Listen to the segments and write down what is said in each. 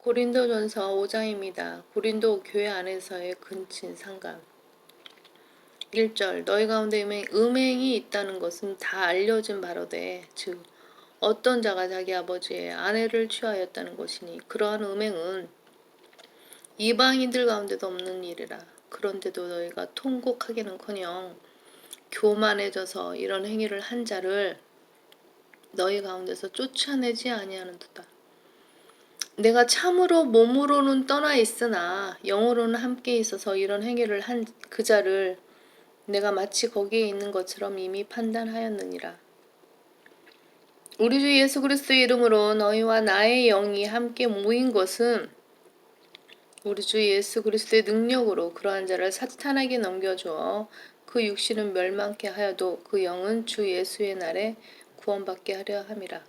고린도전서 5장입니다. 고린도 교회 안에서의 근친 상감. 1절 너희 가운데 음행이 있다는 것은 다 알려진 바로되 즉 어떤 자가 자기 아버지의 아내를 취하였다는 것이니 그러한 음행은 이방인들 가운데도 없는 일이라. 그런데도 너희가 통곡하기는커녕 교만해져서 이런 행위를 한 자를 너희 가운데서 쫓아내지 아니하는도다. 내가 참으로 몸으로는 떠나 있으나 영으로는 함께 있어서 이런 행위를 한 그 자를 내가 마치 거기에 있는 것처럼 이미 판단하였느니라. 우리 주 예수 그리스도의 이름으로 너희와 나의 영이 함께 모인 것은 우리 주 예수 그리스도의 능력으로 그러한 자를 사탄에게 넘겨주어 그 육신은 멸망케 하여도 그 영은 주 예수의 날에 구원받게 하려 함이라.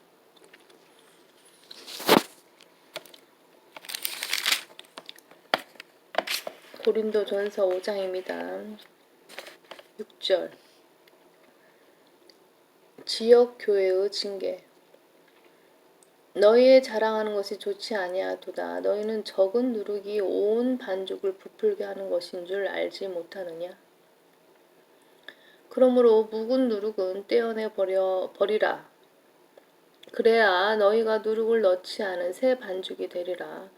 고린도전서 5장입니다. 6절 지역 교회의 징계. 너희의 자랑하는 것이 좋지 아니하도다. 너희는 적은 누룩이 온 반죽을 부풀게 하는 것인 줄 알지 못하느냐. 그러므로 묵은 누룩은 떼어내 버리라. 그래야 너희가 누룩을 넣지 않은 새 반죽이 되리라.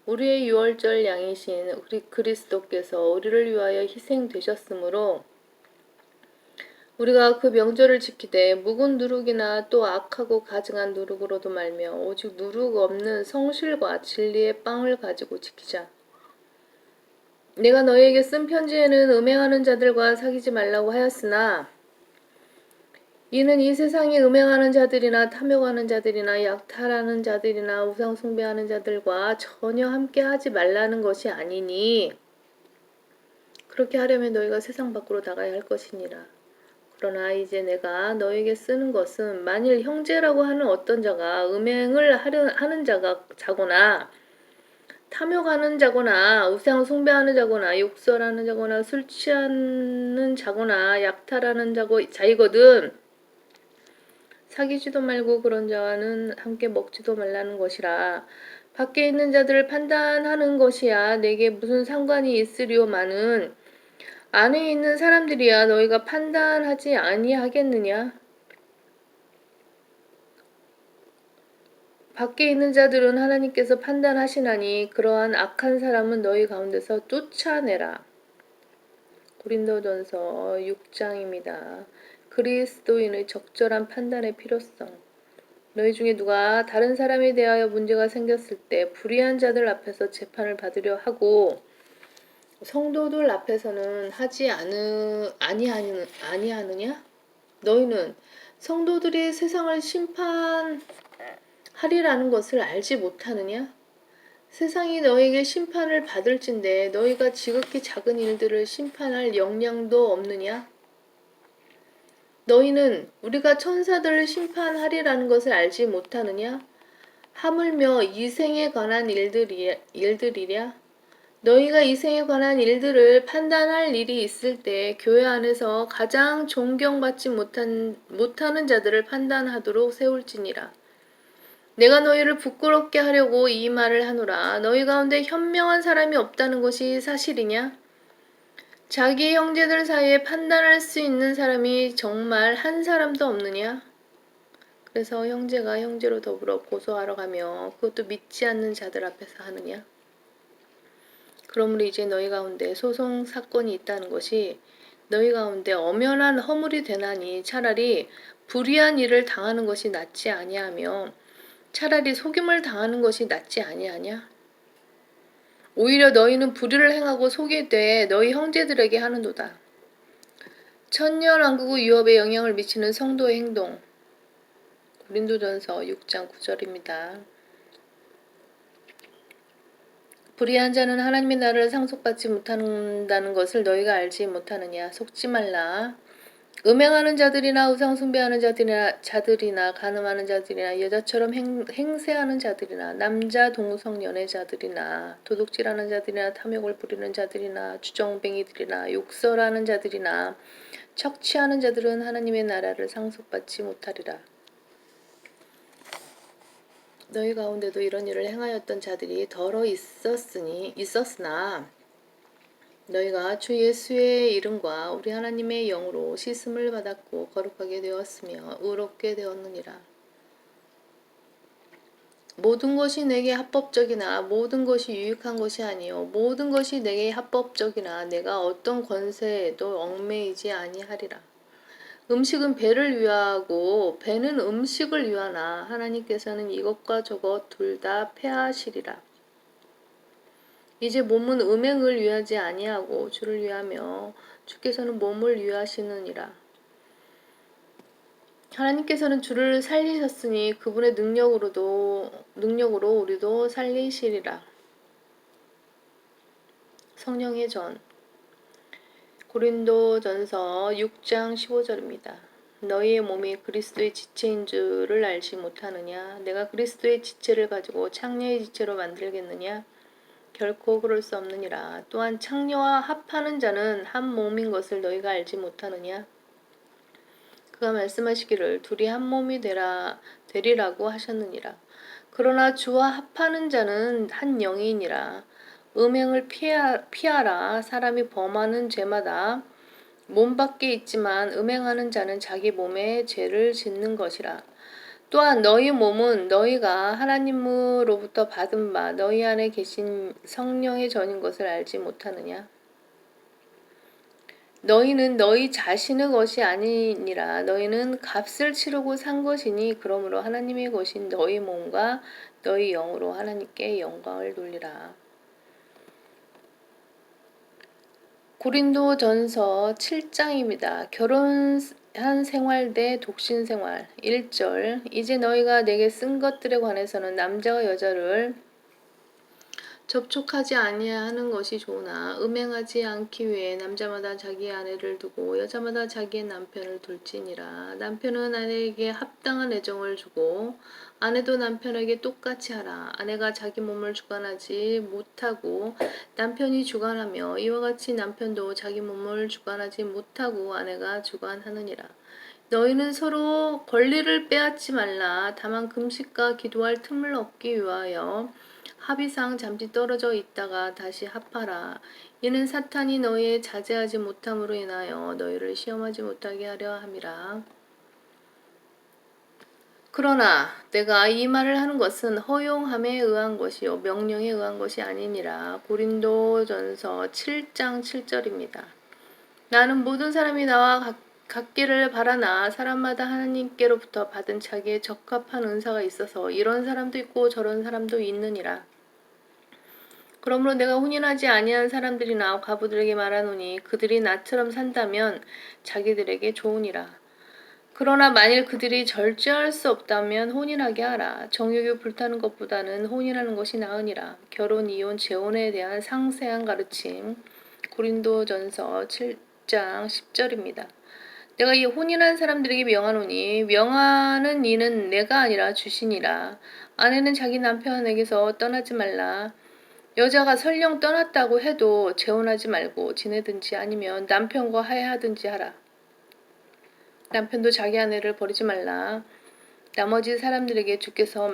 우리의 유월절 양이신 그리스도께서 우리를 위하여 희생되셨으므로 우리가 그 명절을 지키되 묵은 누룩이나 또 악하고 가증한 누룩으로도 말며 오직 누룩 없는 성실과 진리의 빵을 가지고 지키자. 내가 너희에게 쓴 편지에는 음행하는 자들과 사귀지 말라고 하였으나 이는 이 세상에 음행하는 자들이나 탐욕하는 자들이나 약탈하는 자들이나 우상 숭배하는 자들과 전혀 함께 하지 말라는 것이 아니니 그렇게 하려면 너희가 세상 밖으로 나가야 할 것이니라. 그러나 이제 내가 너에게 쓰는 것은 만일 형제라고 하는 어떤 자가 음행을 하는 자거나 탐욕하는 자거나 우상 숭배하는 자거나 욕설하는 자거나 술 취하는 자거나 약탈하는 자이거든 사귀지도 말고 그런 자와는 함께 먹지도 말라는 것이라. 밖에 있는 자들을 판단하는 것이야 내게 무슨 상관이 있으리오마는 안에 있는 사람들이야 너희가 판단하지 아니하겠느냐? 밖에 있는 자들은 하나님께서 판단하시나니 그러한 악한 사람은 너희 가운데서 쫓아내라. 고린도전서 6장입니다. 그리스도인의 적절한 판단의 필요성. 너희 중에 누가 다른 사람에 대하여 문제가 생겼을 때 불의한 자들 앞에서 재판을 받으려 하고 성도들 앞에서는 하지 아니하느냐? 너희는 성도들이 세상을 심판하리라는 것을 알지 못하느냐? 세상이 너희에게 심판을 받을진대 너희가 지극히 작은 일들을 심판할 역량도 없느냐? 너희는 우리가 천사들을 심판하리라는 것을 알지 못하느냐? 하물며 이생에 관한 일들이랴? 너희가 이생에 관한 일들을 판단할 일이 있을 때 교회 안에서 가장 존경받지 못하는 자들을 판단하도록 세울지니라. 내가 너희를 부끄럽게 하려고 이 말을 하노라. 너희 가운데 현명한 사람이 없다는 것이 사실이냐? 자기 형제들 사이에 판단할 수 있는 사람이 정말 한 사람도 없느냐? 그래서 형제가 형제로 더불어 고소하러 가며 그것도 믿지 않는 자들 앞에서 하느냐? 그러므로 이제 너희 가운데 소송 사건이 있다는 것이 너희 가운데 엄연한 허물이 되나니 차라리 불의한 일을 당하는 것이 낫지 아니하며 차라리 속임을 당하는 것이 낫지 아니하냐? 오히려 너희는 불의를 행하고 속이되 너희 형제들에게 하는도다. 천년왕국의 유업에 영향을 미치는 성도의 행동. 고린도전서 6장 9절입니다. 불의한 자는 하나님의 나라를 상속받지 못한다는 것을 너희가 알지 못하느냐. 속지 말라. 음행하는 자들이나 우상 숭배하는 자들이나 간음하는 자들이나 여자처럼 행세하는 자들이나 남자 동성 연애자들이나 도둑질하는 자들이나 탐욕을 부리는 자들이나 주정뱅이들이나 욕설하는 자들이나 척취하는 자들은 하나님의 나라를 상속받지 못하리라. 너희 가운데도 이런 일을 행하였던 자들이 더러 있었으나 너희가 주 예수의 이름과 우리 하나님의 영으로 씻음을 받았고 거룩하게 되었으며 의롭게 되었느니라. 모든 것이 내게 합법적이나 모든 것이 유익한 것이 아니요 모든 것이 내게 합법적이나 내가 어떤 권세에도 얽매이지 아니하리라. 음식은 배를 위하고 배는 음식을 위하나 하나님께서는 이것과 저것 둘 다 폐하시리라. 이제 몸은 음행을 위하지 아니하고 주를 위하며 주께서는 몸을 위하시느니라. 하나님께서는 주를 살리셨으니 그분의 능력으로 우리도 살리시리라. 성령의 전 고린도전서 6장 15절입니다. 너희의 몸이 그리스도의 지체인 줄을 알지 못하느냐? 내가 그리스도의 지체를 가지고 창녀의 지체로 만들겠느냐? 결코 그럴 수 없느니라. 또한 창녀와 합하는 자는 한 몸인 것을 너희가 알지 못하느냐? 그가 말씀하시기를 둘이 한 몸이 되리라고 하셨느니라. 그러나 주와 합하는 자는 한 영이니라. 음행을 피하라. 사람이 범하는 죄마다 몸 밖에 있지만 음행하는 자는 자기 몸에 죄를 짓는 것이라. 또한 너희 몸은 너희가 하나님으로부터 받은 바 너희 안에 계신 성령의 전인 것을 알지 못하느냐? 너희는 너희 자신의 것이 아니니라. 너희는 값을 치르고 산 것이니 그러므로 하나님의 것인 너희 몸과 너희 영으로 하나님께 영광을 돌리라. 고린도전서 7장입니다. 결혼한 생활 대 독신 생활. 1절. 이제 너희가 내게 쓴 것들에 관해서는 남자가 여자를 접촉하지 아니하는 것이 좋으나 음행하지 않기 위해 남자마다 자기 아내를 두고 여자마다 자기의 남편을 둘지니라. 남편은 아내에게 합당한 애정을 주고 아내도 남편에게 똑같이 하라. 아내가 자기 몸을 주관하지 못하고 남편이 주관하며 이와 같이 남편도 자기 몸을 주관하지 못하고 아내가 주관하느니라. 너희는 서로 권리를 빼앗지 말라. 다만 금식과 기도할 틈을 얻기 위하여 합의상 잠시 떨어져 있다가 다시 합하라. 이는 사탄이 너희의 자제하지 못함으로 인하여 너희를 시험하지 못하게 하려 함이라. 그러나 내가 이 말을 하는 것은 허용함에 의한 것이요 명령에 의한 것이 아니니라. 고린도전서 7장 7절입니다. 나는 모든 사람이 나와 같기를 바라나 사람마다 하나님께로부터 받은 자기에 적합한 은사가 있어서 이런 사람도 있고 저런 사람도 있느니라. 그러므로 내가 혼인하지 아니한 사람들이나 과부들에게 말하노니 그들이 나처럼 산다면 자기들에게 좋으니라. 그러나 만일 그들이 절제할 수 없다면 혼인하게 하라. 정욕이 불타는 것보다는 혼인하는 것이 나으니라. 결혼, 이혼, 재혼에 대한 상세한 가르침. 고린도전서 7장 10절입니다. 내가 이 혼인한 사람들에게 명하노니 명하는 이는 내가 아니라 주시니라. 아내는 자기 남편에게서 떠나지 말라. 여자가 설령 떠났다고 해도 재혼하지 말고 지내든지 아니면 남편과 화해하든지 하라. 남편도 자기 아내를 버리지 말라. 나머지 사람들에게 주께서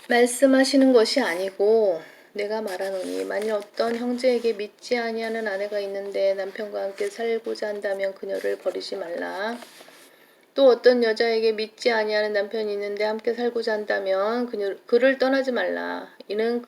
말씀하시는 것이 아니고 내가 말하노니 만일 어떤 형제에게 믿지 아니하는 아내가 있는데 남편과 함께 살고자 한다면 그녀를 버리지 말라. 또 어떤 여자에게 믿지 아니하는 남편이 있는데 함께 살고자 한다면 그를 떠나지 말라. 이는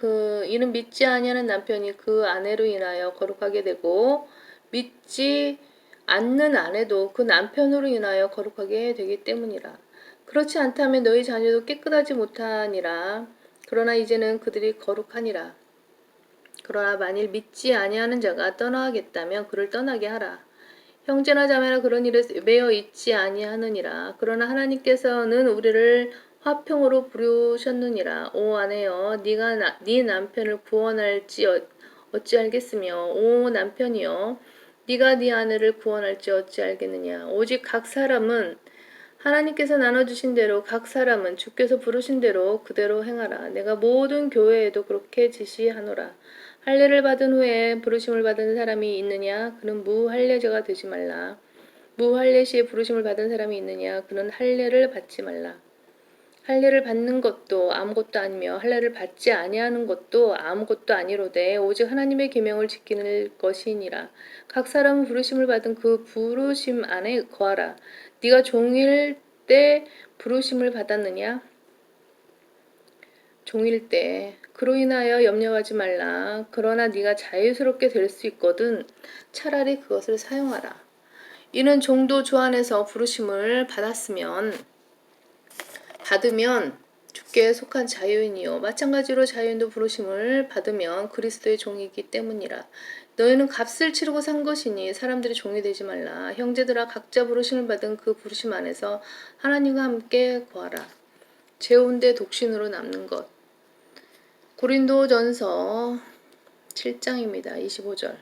믿지 아니하는 남편이 그 아내로 인하여 거룩하게 되고 믿지 않는 아내도 그 남편으로 인하여 거룩하게 되기 때문이라. 그렇지 않다면 너희 자녀도 깨끗하지 못하니라. 그러나 이제는 그들이 거룩하니라. 그러나 만일 믿지 아니하는 자가 떠나겠다면 그를 떠나게 하라. 형제나 자매나 그런 일에 매여 있지 아니하느니라. 그러나 하나님께서는 우리를 화평으로 부르셨느니라. 오 아내여, 네가 네 남편을 구원할지 어찌알겠으며, 오 남편이여, 네가 네 아내를 구원할지 어찌알겠느냐. 오직 각 사람은 하나님께서 나눠주신 대로 각 사람은 주께서 부르신 대로 그대로 행하라. 내가 모든 교회에도 그렇게 지시하노라. 할례를 받은 후에 부르심을 받은 사람이 있느냐? 그는 무할례자가 되지 말라. 무할례시에 부르심을 받은 사람이 있느냐? 그는 할례를 받지 말라. 할례를 받는 것도 아무것도 아니며 할례를 받지 아니하는 것도 아무것도 아니로되 오직 하나님의 계명을 지키는 것이니라. 각 사람은 부르심을 받은 그 부르심 안에 거하라. 네가 종일 때 부르심을 받았느냐? 종일 때 그로 인하여 염려하지 말라. 그러나 네가 자유스럽게 될 수 있거든 차라리 그것을 사용하라. 이는 종도 주 안에서 부르심을 받으면 주께 속한 자유인이요 마찬가지로 자유인도 부르심을 받으면 그리스도의 종이기 때문이라. 너희는 값을 치르고 산 것이니 사람들이 종이 되지 말라. 형제들아 각자 부르심을 받은 그 부르심 안에서 하나님과 함께 거하라. 죄온데 독신으로 남는 것. 고린도전서 7장입니다. 25절.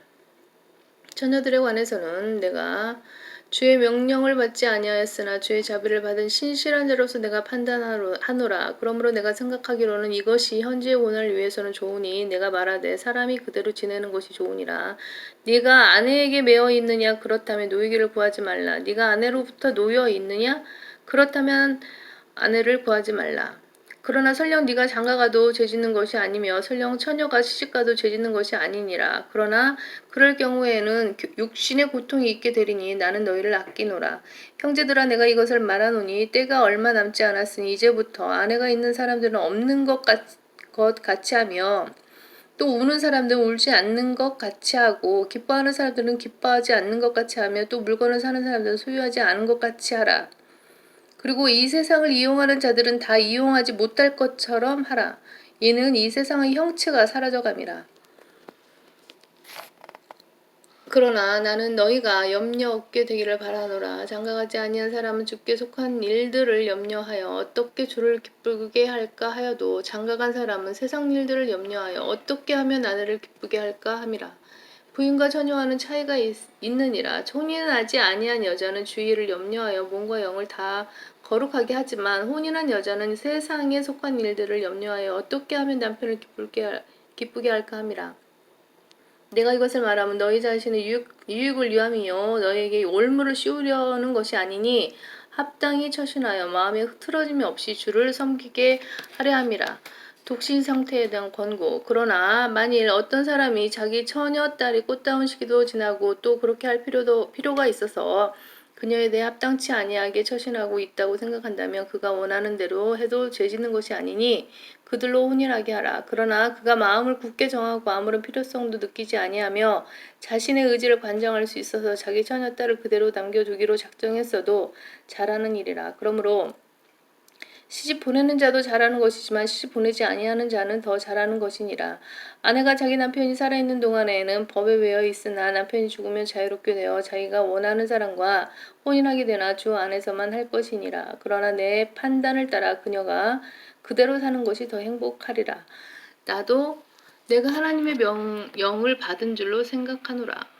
처녀들에 관해서는 내가 주의 명령을 받지 아니하였으나 주의 자비를 받은 신실한 자로서 내가 판단하노라. 그러므로 내가 생각하기로는 이것이 현재의 고난을 위해서는 좋으니 내가 말하되 사람이 그대로 지내는 것이 좋으니라. 네가 아내에게 매어 있느냐? 그렇다면 노이기를 구하지 말라. 네가 아내로부터 놓여 있느냐? 그렇다면 아내를 구하지 말라. 그러나 설령 네가 장가가도 죄짓는 것이 아니며 설령 처녀가 시집가도 죄짓는 것이 아니니라. 그러나 그럴 경우에는 육신의 고통이 있게 되리니 나는 너희를 아끼노라. 형제들아 내가 이것을 말하노니 때가 얼마 남지 않았으니 이제부터 아내가 있는 사람들은 없는 것 같이 하며 또 우는 사람들은 울지 않는 것 같이 하고 기뻐하는 사람들은 기뻐하지 않는 것 같이 하며 또 물건을 사는 사람들은 소유하지 않은 것 같이 하라. 그리고 이 세상을 이용하는 자들은 다 이용하지 못할 것처럼 하라. 이는 이 세상의 형체가 사라져감이라. 그러나 나는 너희가 염려 없게 되기를 바라노라. 장가가지 아니한 사람은 주께 속한 일들을 염려하여 어떻게 주를 기쁘게 할까 하여도 장가간 사람은 세상 일들을 염려하여 어떻게 하면 아내를 기쁘게 할까 함이라. 부인과 처녀와는 차이가 있느니라. 혼인하지 아니한 여자는 주의를 염려하여 몸과 영을 다 거룩하게 하지만 혼인한 여자는 세상에 속한 일들을 염려하여 어떻게 하면 남편을 기쁘게 할까 함이라. 내가 이것을 말하면 너희 자신의 유익을 위함이요 너희에게 올무를 씌우려는 것이 아니니 합당히 처신하여 마음에 흐트러짐이 없이 주를 섬기게 하려 함이라. 독신 상태에 대한 권고. 그러나 만일 어떤 사람이 자기 처녀 딸이 꽃다운 시기도 지나고 또 그렇게 할 필요가 있어서 그녀에 대해 합당치 아니하게 처신하고 있다고 생각한다면 그가 원하는 대로 해도 죄짓는 것이 아니니 그들로 혼인하게 하라. 그러나 그가 마음을 굳게 정하고 아무런 필요성도 느끼지 아니하며 자신의 의지를 관정할 수 있어서 자기 처녀 딸을 그대로 남겨두기로 작정했어도 잘하는 일이라. 그러므로 시집 보내는 자도 잘하는 것이지만 시집 보내지 아니하는 자는 더 잘하는 것이니라. 아내가 자기 남편이 살아있는 동안에는 법에 매여 있으나 남편이 죽으면 자유롭게 되어 자기가 원하는 사람과 혼인하게 되나 주 안에서만 할 것이니라. 그러나 내 판단을 따라 그녀가 그대로 사는 것이 더 행복하리라. 나도 내가 하나님의 명령을 받은 줄로 생각하노라.